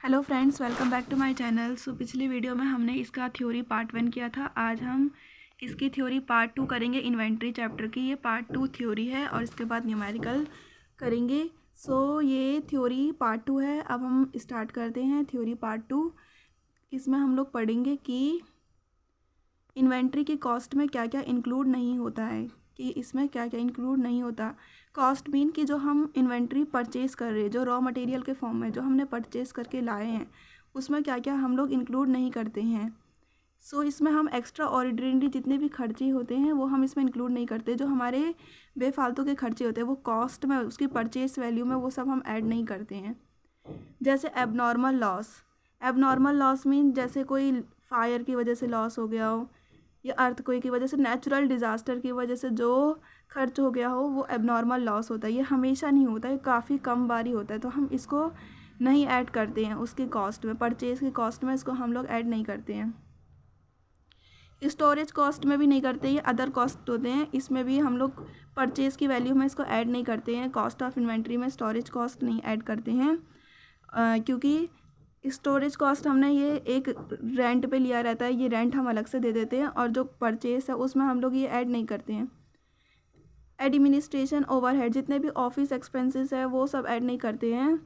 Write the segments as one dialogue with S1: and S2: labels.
S1: Hello friends, welcome back to my channel. पिछली video में हमने इसका थ्योरी पार्ट 1 किया था। आज हम इसकी थ्योरी पार्ट 2 करेंगे। इन्वेंट्री चैप्टर की ये पार्ट 2 थ्योरी है और इसके बाद न्यूमेरिकल करेंगे। ये थ्योरी पार्ट 2 है। अब हम स्टार्ट करते हैं थ्योरी पार्ट 2। इसमें हम लोग पढ़ेंगे कि इन्वेंट्री की कॉस्ट में क्या क्या इंक्लूड नहीं होता है, कि इसमें क्या क्या इंक्लूड नहीं होता। कॉस्ट मीन कि जो हम इन्वेंट्री परचेज़ कर रहे हैं, जो रॉ मटेरियल के फॉर्म में जो हमने परचेज़ करके लाए हैं, उसमें क्या क्या हम लोग इंक्लूड नहीं करते हैं। इसमें हम एक्स्ट्रा ऑर्डिनरी जितने भी खर्चे होते हैं वो हम इसमें इंक्लूड नहीं करते। जो हमारे बेफालतू के खर्चे होते हैं वो कॉस्ट में, उसकी परचेज वैल्यू में वो सब हम ऐड नहीं करते हैं। जैसे abnormal loss. Abnormal loss mean जैसे कोई फायर की वजह से लॉस हो गया हो, या अर्थक्वेक की वजह से, नेचुरल डिज़ास्टर की वजह से जो खर्च हो गया हो, वो एबनॉर्मल लॉस होता है। ये हमेशा नहीं होता है, काफ़ी कम बार ही होता है, तो हम इसको नहीं ऐड करते हैं उसकी कॉस्ट में। परचेज़ की कॉस्ट में इसको हम लोग ऐड नहीं करते हैं। स्टोरेज कॉस्ट में भी नहीं करते। ये अदर कॉस्ट होते हैं, इसमें भी हम लोग परचेज़ की वैल्यू में इसको ऐड नहीं करते हैं। कॉस्ट ऑफ इन्वेंट्री में स्टोरेज कॉस्ट नहीं ऐड करते हैं, क्योंकि स्टोरेज कॉस्ट हमने ये एक रेंट पे लिया रहता है, ये रेंट हम अलग से दे देते हैं, और जो परचेस है उसमें हम लोग ये ऐड नहीं करते हैं। एडमिनिस्ट्रेशन ओवरहेड, जितने भी ऑफिस एक्सपेंसेस है वो सब ऐड नहीं करते हैं।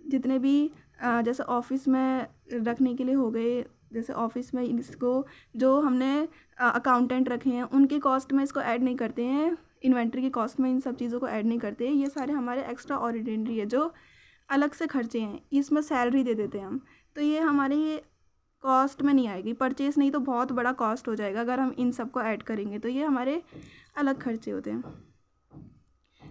S1: जितने भी जैसे ऑफिस में रखने के लिए हो गए, जैसे ऑफिस में इसको जो हमने अकाउंटेंट रखे हैं उनकी कॉस्ट में इसको ऐड नहीं करते हैं। इन्वेंट्री की कॉस्ट में इन सब चीज़ों को ऐड नहीं करते हैं। ये सारे हमारे एक्स्ट्रा ऑर्डिनरी है जो अलग से खर्चे हैं, इसमें सैलरी दे देते हैं हम, तो ये हमारे कॉस्ट में नहीं आएगी। परचेस नहीं तो बहुत बड़ा कॉस्ट हो जाएगा अगर हम इन सब को ऐड करेंगे, तो ये हमारे अलग खर्चे होते हैं।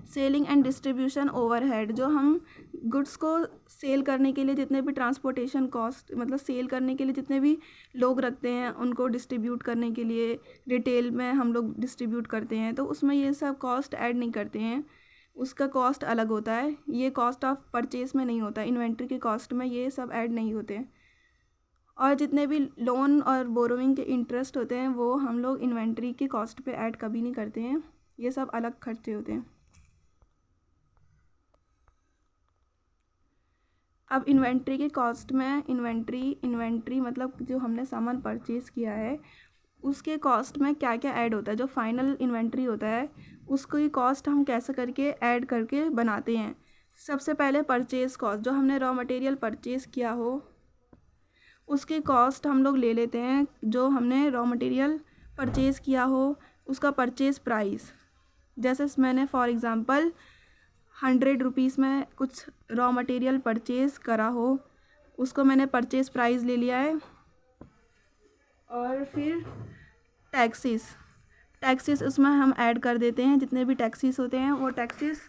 S1: सेलिंग एंड डिस्ट्रीब्यूशन ओवरहेड, जो हम गुड्स को सेल करने के लिए जितने भी ट्रांसपोर्टेशन कॉस्ट, मतलब सेल करने के लिए जितने भी लोग रखते हैं उनको डिस्ट्रीब्यूट करने के लिए, रिटेल में हम लोग डिस्ट्रीब्यूट करते हैं, तो उसमें ये सब कॉस्ट ऐड नहीं करते हैं। उसका कॉस्ट अलग होता है, ये कॉस्ट ऑफ परचेज में नहीं होता। इन्वेंट्री की कॉस्ट में ये सब ऐड नहीं होते। और जितने भी लोन और बोरोइंग के इंटरेस्ट होते हैं वो हम लोग इन्वेंट्री की कॉस्ट पे ऐड कभी नहीं करते हैं। ये सब अलग खर्चे होते हैं। अब इन्वेंट्री की कॉस्ट में इन्वेंट्री मतलब जो हमने सामान परचेज़ किया है उसके कॉस्ट में क्या क्या ऐड होता है। जो फाइनल इन्वेंट्री होता है उसकी कॉस्ट हम कैसे करके ऐड करके बनाते हैं। सबसे पहले परचेज़ कॉस्ट, जो हमने रॉ मटेरियल परचेज़ किया हो उसकी कॉस्ट हम लोग ले लेते हैं। जो हमने रॉ मटेरियल परचेज़ किया हो उसका परचेज़ प्राइस, जैसे मैंने फॉर एग्ज़ाम्पल 100 रुपीज़ में कुछ रॉ मटेरियल परचेज़ करा हो, उसको मैंने परचेज़ प्राइस ले लिया है। और फिर टैक्सेस उसमें हम ऐड कर देते हैं। जितने भी टैक्सेस होते हैं वो टैक्सेस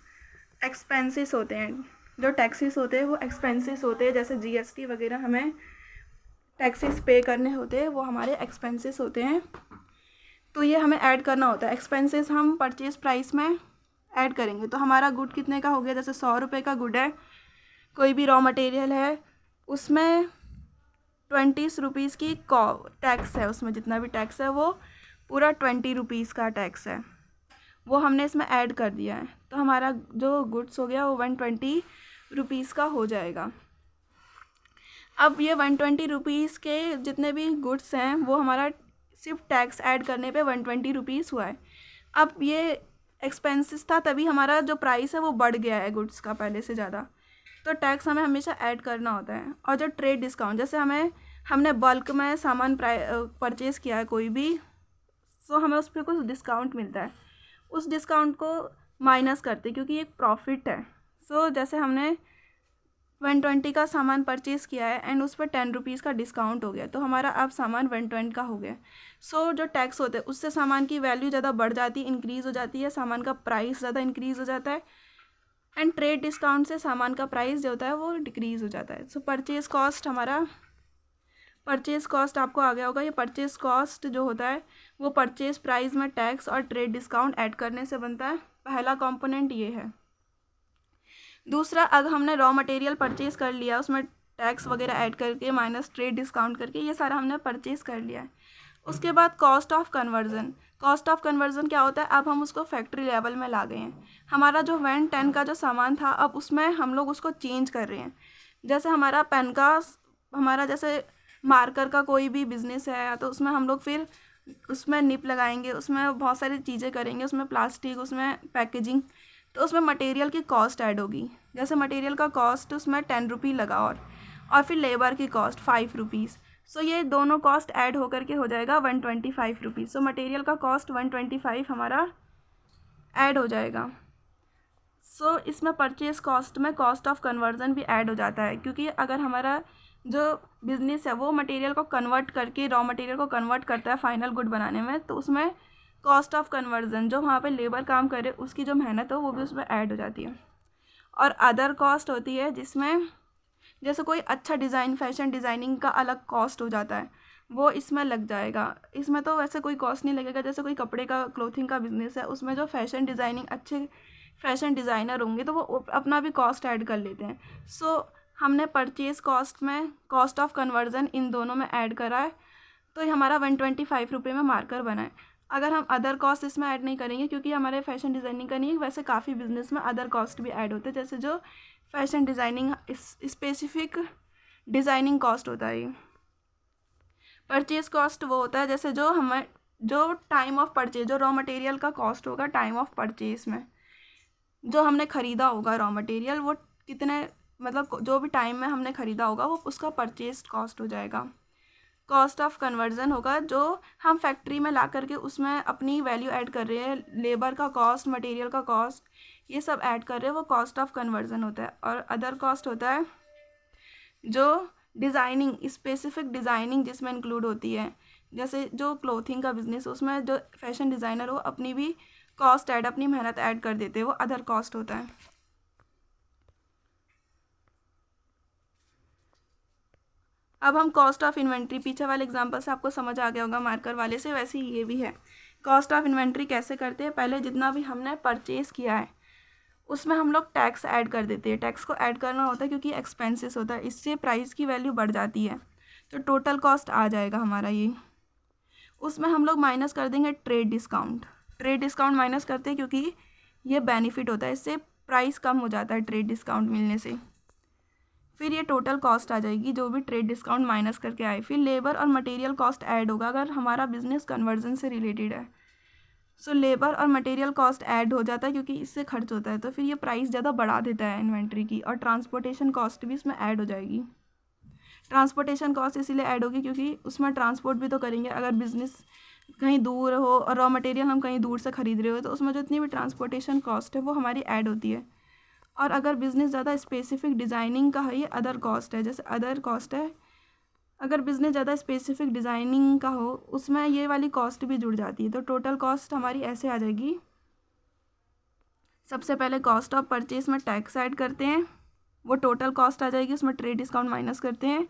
S1: एक्सपेंसेस होते हैं। जो टैक्सेस होते हैं वो एक्सपेंसेस होते हैं, जैसे जीएसटी वगैरह हमें टैक्सेस पे करने होते हैं, वो हमारे एक्सपेंसेस होते हैं, तो ये हमें ऐड करना होता है। एक्सपेंसेस हम परचेज़ प्राइस में ऐड करेंगे। तो हमारा गुड कितने का हो गया, जैसे 100 रुपये का गुड है, कोई भी रॉ मटेरियल है, उसमें 20 रुपीज़ की टैक्स है, उसमें जितना भी टैक्स है वो पूरा 20 रुपीज़ का टैक्स है, वो हमने इसमें ऐड कर दिया है। तो हमारा जो गुड्स हो गया वो 120 रुपीज़ का हो जाएगा। अब ये 120 रुपीज़ के जितने भी गुड्स हैं वो हमारा सिर्फ टैक्स ऐड करने पे 120 रुपीज़ हुआ है। अब ये एक्सपेंसेस था तभी हमारा जो प्राइस है वो बढ़ गया है गुड्स का पहले से ज़्यादा, तो टैक्स हमें हमेशा ऐड करना होता है। और जो ट्रेड डिस्काउंट, जैसे हमने बल्क में सामान परचेज़ किया है कोई भी, तो हमें उस पर कुछ डिस्काउंट मिलता है, उस डिस्काउंट को माइनस करते क्योंकि एक प्रॉफिट है। जैसे हमने 120 का सामान परचेज़ किया है एंड उस पर 10 रुपीज़ का डिस्काउंट हो गया, तो हमारा अब सामान 120 का हो गया। जो टैक्स होते हैं उससे सामान की वैल्यू ज़्यादा बढ़ जाती है, इंक्रीज़ हो जाती है, सामान का प्राइस ज़्यादा इंक्रीज़ हो जाता है। एंड ट्रेड डिस्काउंट से सामान का प्राइस जो होता है वो डिक्रीज़ हो जाता है। परचेज़ कॉस्ट आपको आ गया होगा। ये परचेज़ कॉस्ट जो होता है वो परचेज़ प्राइस में टैक्स और ट्रेड डिस्काउंट ऐड करने से बनता है। पहला कंपोनेंट ये है। दूसरा, अगर हमने रॉ मटेरियल परचेज़ कर लिया, उसमें टैक्स वगैरह ऐड करके माइनस ट्रेड डिस्काउंट करके ये सारा हमने परचेज़ कर लिया है। उसके बाद कॉस्ट ऑफ कन्वर्ज़न क्या होता है, अब हम उसको फैक्ट्री लेवल में ला गए हैं। हमारा जो 110 का जो सामान था अब उसमें हम लोग उसको चेंज कर रहे हैं। जैसे हमारा पेन का हमारा जैसे मार्कर का कोई भी बिजनेस है तो उसमें हम लोग फिर उसमें निप लगाएंगे, उसमें बहुत सारी चीज़ें करेंगे, उसमें प्लास्टिक, उसमें पैकेजिंग, तो उसमें मटेरियल की कॉस्ट ऐड होगी। जैसे मटेरियल का कॉस्ट उसमें 10 रुपी लगा और फिर लेबर की कॉस्ट 5 रुपीज़। सो ये दोनों कॉस्ट ऐड होकर के हो जाएगा 125 रुपीज़। सो मटेरियल का कॉस्ट 125 हमारा ऐड हो जाएगा। सो इसमें परचेज कॉस्ट में कॉस्ट ऑफ कन्वर्ज़न भी ऐड हो जाता है, क्योंकि अगर हमारा जो बिज़नेस है वो मटेरियल को कन्वर्ट करके रॉ मटेरियल को कन्वर्ट करता है फाइनल गुड बनाने में, तो उसमें कॉस्ट ऑफ कन्वर्ज़न जो वहाँ पे लेबर काम करे उसकी जो मेहनत हो वो भी उसमें ऐड हो जाती है। और अदर कॉस्ट होती है जिसमें जैसे कोई अच्छा डिज़ाइन, फैशन डिज़ाइनिंग का अलग कॉस्ट हो जाता है, वो इसमें लग जाएगा। इसमें तो वैसे कोई कॉस्ट नहीं लगेगा। जैसे कोई कपड़े का, क्लोथिंग का बिज़नेस है, उसमें जो फैशन डिज़ाइनिंग अच्छे फैशन डिज़ाइनर होंगे तो वो अपना भी कॉस्ट ऐड कर लेते हैं। सो हमने परचेज़ कॉस्ट में कॉस्ट ऑफ कन्वर्ज़न इन दोनों में ऐड करा है, तो ये हमारा 125 रुपये में मार्कर बना है। अगर हम अदर कॉस्ट इसमें ऐड नहीं करेंगे, क्योंकि हमारे फैशन डिज़ाइनिंग का नहीं है, वैसे काफ़ी बिज़नेस में अदर कॉस्ट भी ऐड होते हैं। जैसे जो fashion designing specific designing cost होता है। परचेज़ कॉस्ट वो होता है जैसे जो हमें जो टाइम ऑफ परचेज, जो रॉ मटेरियल का कॉस्ट होगा टाइम ऑफ परचेज में, जो हमने ख़रीदा होगा रॉ मटेरियल वो कितने, मतलब जो भी टाइम में हमने ख़रीदा होगा वो उसका परचेज कॉस्ट हो जाएगा। कॉस्ट ऑफ कन्वर्ज़न होगा जो हम फैक्ट्री में ला करके उसमें अपनी वैल्यू ऐड कर रहे हैं, लेबर का कॉस्ट, मटेरियल का कॉस्ट, ये सब ऐड कर रहे हैं, वो कॉस्ट ऑफ कन्वर्ज़न होता है। और अदर कॉस्ट होता है जो डिज़ाइनिंग, स्पेसिफिक डिज़ाइनिंग जिसमें इंक्लूड होती है। जैसे जो क्लोथिंग का बिज़नेस है उसमें जो फैशन डिज़ाइनर हो अपनी भी कॉस्ट ऐड, अपनी मेहनत ऐड कर देते हैं, वो अदर कॉस्ट होता है। अब हम कॉस्ट ऑफ इन्वेंट्री, पीछे वाले एग्जांपल से आपको समझ आ गया होगा मार्कर वाले से, वैसे ही ये भी है। कॉस्ट ऑफ इन्वेंट्री कैसे करते हैं, पहले जितना भी हमने परचेज़ किया है उसमें हम लोग टैक्स ऐड कर देते हैं। टैक्स को ऐड करना होता है क्योंकि एक्सपेंसेस होता है, इससे प्राइस की वैल्यू बढ़ जाती है, तो टोटल कॉस्ट आ जाएगा हमारा ये। उसमें हम लोग माइनस कर देंगे trade discount. Trade discount minus करते हैं क्योंकि ये बेनिफिट होता है, इससे प्राइस कम हो जाता है ट्रेड डिस्काउंट मिलने से। फिर ये टोटल कॉस्ट आ जाएगी जो भी ट्रेड डिस्काउंट माइनस करके आए। फिर लेबर और मटेरियल कॉस्ट ऐड होगा अगर हमारा बिजनेस कन्वर्जन से रिलेटेड है। सो लेबर और मटेरियल कॉस्ट ऐड हो जाता है क्योंकि इससे खर्च होता है, तो फिर ये प्राइस ज़्यादा बढ़ा देता है इन्वेंट्री की। और ट्रांसपोर्टेशन कॉस्ट भी इसमें ऐड हो जाएगी। ट्रांसपोर्टेशन कॉस्ट इसीलिए ऐड होगी क्योंकि उसमें ट्रांसपोर्ट भी तो करेंगे। अगर बिज़नेस कहीं दूर हो और रॉ मटेरियल हम कहीं दूर से ख़रीद रहे हो तो उसमें जितनी भी ट्रांसपोर्टेशन कॉस्ट है वो हमारी ऐड होती है। और अगर बिज़नेस ज़्यादा स्पेसिफिक डिज़ाइनिंग का है, ये अदर कॉस्ट है। जैसे अदर कॉस्ट है, अगर बिज़नेस ज़्यादा स्पेसिफिक डिज़ाइनिंग का हो उसमें ये वाली कॉस्ट भी जुड़ जाती है। तो टोटल कॉस्ट हमारी ऐसे आ जाएगी। सबसे पहले कॉस्ट ऑफ परचेज में टैक्स ऐड करते हैं, वो टोटल कॉस्ट आ जाएगी, उसमें ट्रेड डिस्काउंट माइनस करते हैं,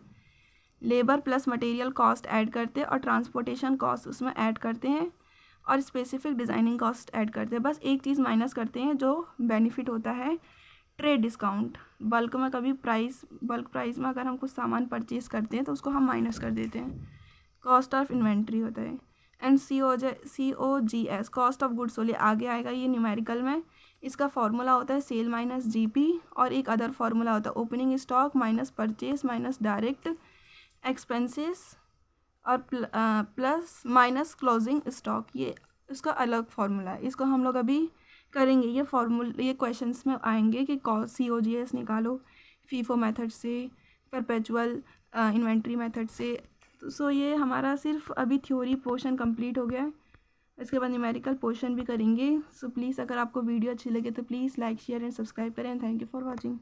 S1: labour plus material cost add करते हैं और ट्रांसपोर्टेशन कॉस्ट उसमें ऐड करते हैं और स्पेसिफिक डिज़ाइनिंग कॉस्ट ऐड करते हैं। बस एक चीज़ माइनस करते हैं जो बेनिफिट होता है, ट्रेड डिस्काउंट। बल्क में कभी बल्क प्राइस में अगर हम कुछ सामान परचेज़ करते हैं तो उसको हम माइनस कर देते हैं। कॉस्ट ऑफ इन्वेंट्री होता है। And COGS, cost of goods sold, आगे आएगा ये न्यूमेरिकल में। इसका फार्मूला होता है सेल माइनस GP और एक अदर फार्मूला होता है opening stock minus purchase minus direct expenses और प्लस माइनस क्लोजिंग स्टॉक। ये इसका अलग फार्मूला है, इसको हम लोग अभी करेंगे। ये क्वेश्चंस में आएंगे कि COGS निकालो फीफो मेथड से, परपेचुअल इन्वेंट्री मेथड से। सो ये हमारा सिर्फ अभी थ्योरी पोर्शन कंप्लीट हो गया है, इसके बाद न्यूमेरिकल पोर्शन भी करेंगे। सो प्लीज़ अगर आपको वीडियो अच्छी लगे तो please like, share and subscribe करें। Thank you for watching.